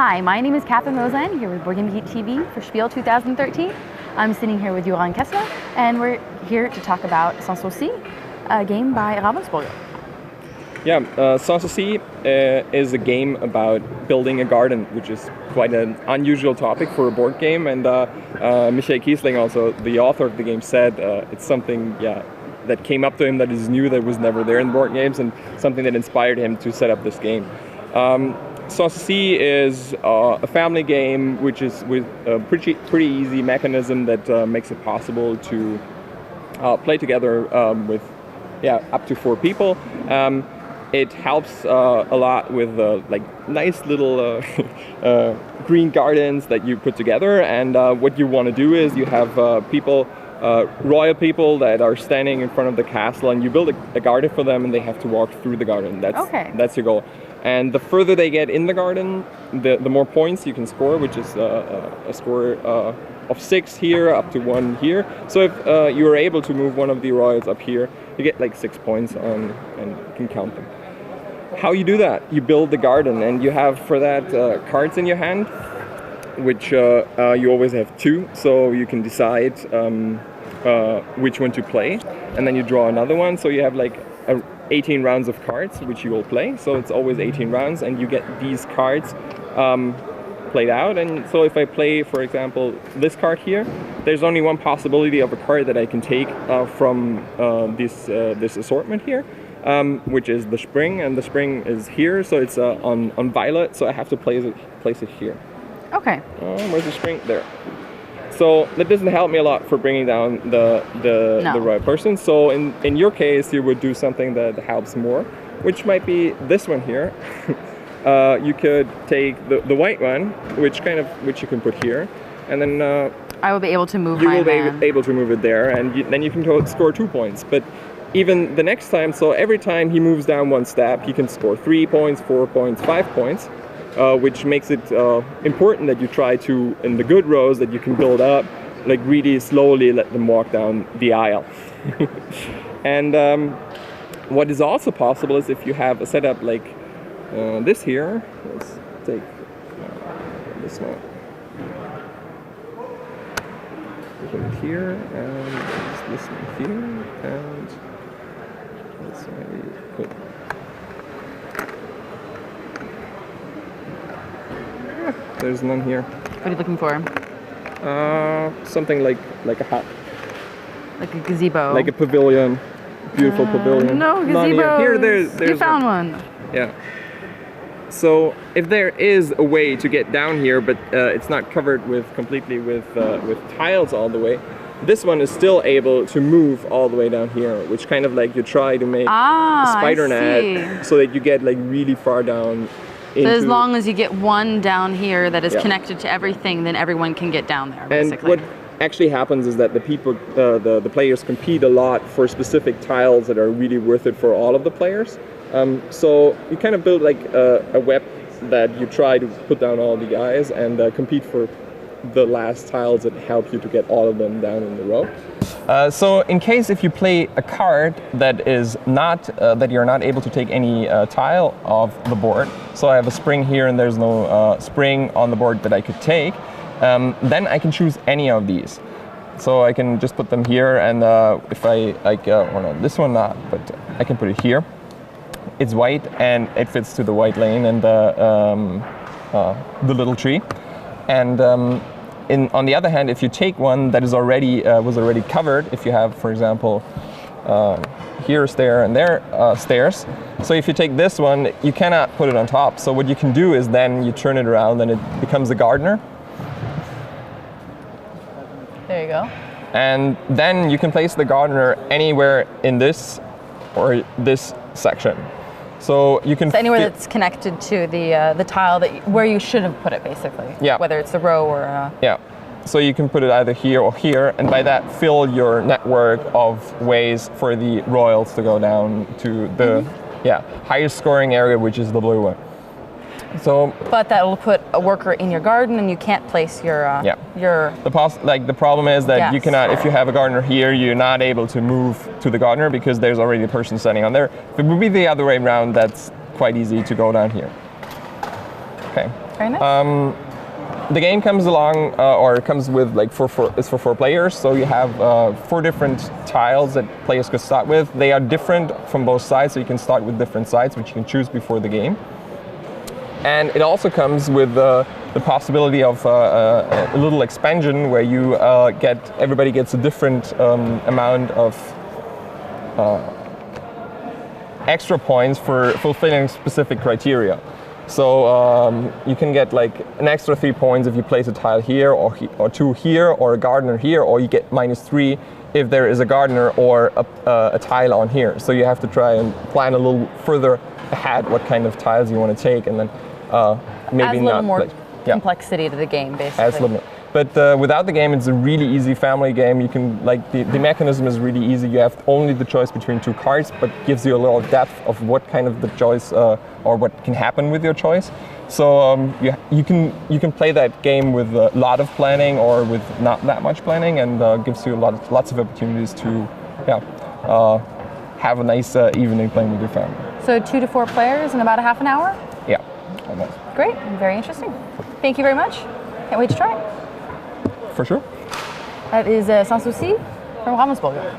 Hi, my name is Catherine Roseland, here with Board Game Geek TV for Spiel 2013. I'm sitting here with Joran Kessler, and we're here to talk about Sanssouci, a game by Ravensburger. Yeah, Sanssouci is a game about building a garden, which is quite an unusual topic for a board game. And Michael Kiesling, also the author of the game, said it's something that came up to him that is new, that was never there in board games, and something that inspired him to set up this game. Sanssouci is a family game which is with a pretty easy mechanism that makes it possible to play together with up to 4 people. It helps a lot with like nice little green gardens that you put together, and what you want to do is you have people, royal people that are standing in front of the castle, and you build a garden for them, and they have to walk through the garden. That's your goal. And the further they get in the garden, the more points you can score, which is a score of 6 here, up to 1 here. So if you are able to move one of the royals up here, you get like 6 points on, and you can count them. How you do that? You build the garden, and you have for that cards in your hand, which you always have 2, so you can decide which one to play, and then you draw another one, so you have like 18 rounds of cards which you will play, so it's always 18 rounds, and you get these cards played out. And so if I play, for example, this card here, there's only one possibility of a card that I can take from this assortment here, which is the spring, and the spring is here, so it's on violet, so I have to place it here. Okay. Where's the spring? There. So that doesn't help me a lot for bringing down the right person. So in your case, you would do something that helps more, which might be this one here. You could take the white one, which you can put here, and then I will be able to move. You will be able to move it there, and then you can score 2 points. But even the next time, so every time he moves down 1 step, he can score 3 points, 4 points, 5 points. Which makes it important that you try to, in the good rows, that you can build up, like really slowly let them walk down the aisle. And what is also possible is if you have a setup like this here. Let's take this one. Put it here, and this one here, and let's maybe put. There's none here. What are you looking for? Something like a hut. Like a gazebo. Like a pavilion. Beautiful pavilion. No, gazebo. Here, there's you found one. Yeah. So if there is a way to get down here, but it's not covered completely with tiles all the way, this one is still able to move all the way down here, which kind of like you try to make a spider net so that you get like really far down. So as long as you get one down here that is connected to everything, then everyone can get down there, basically. And what actually happens is that the people, the players compete a lot for specific tiles that are really worth it for all of the players. So you kind of build like a web that you try to put down all the guys and compete for the last tiles that help you to get all of them down in the row. So in case if you play a card that is not that you're not able to take any tile off the board, so I have a spring here and there's no spring on the board that I could take, then I can choose any of these. So I can just put them here, and if I like, or no, this one not, but I can put it here. It's white and it fits to the white lane and the little tree. And on the other hand, if you take one that is was already covered, if you have, for example, here a stair and there stairs, so if you take this one, you cannot put it on top. So what you can do is then you turn it around and it becomes a gardener. There you go. And then you can place the gardener anywhere in this or this section. So you can anywhere that's connected to the tile where you should have put it, basically. Yeah. Whether it's the row or. Yeah. So you can put it either here or here, and by that fill your network of ways for the royals to go down to the highest scoring area, which is the blue one. So. But that will put a worker in your garden, and you can't place your. The problem is that you cannot. If you have a gardener here, you're not able to move to the gardener because there's already a person standing on there. If it would be the other way around, that's quite easy to go down here. Okay. Very nice. The game comes along, or it comes with like it's for 4 players. So you have 4 different tiles that players can start with. They are different from both sides, so you can start with different sides, which you can choose before the game. And it also comes with the possibility of a little expansion where you everybody gets a different amount of extra points for fulfilling specific criteria. So you can get like an extra 3 points if you place a tile here, or 2 here, or a gardener here, or you get -3 if there is a gardener or a tile on here. So you have to try and plan a little further ahead what kind of tiles you want to take, and then maybe adds a little not more yeah. complexity to the game, basically. Adds a little more. But without the game, it's a really easy family game. You can the mechanism is really easy. You have only the choice between 2 cards, but gives you a little depth of what kind of the choice or what can happen with your choice. So you can play that game with a lot of planning or with not that much planning, and gives you lots of opportunities to have a nice evening playing with your family. So 2 to 4 players in about a half an hour? Yeah, almost. Great, very interesting. Thank you very much. Can't wait to try it. For sure. That is Sanssouci from Ravensburger.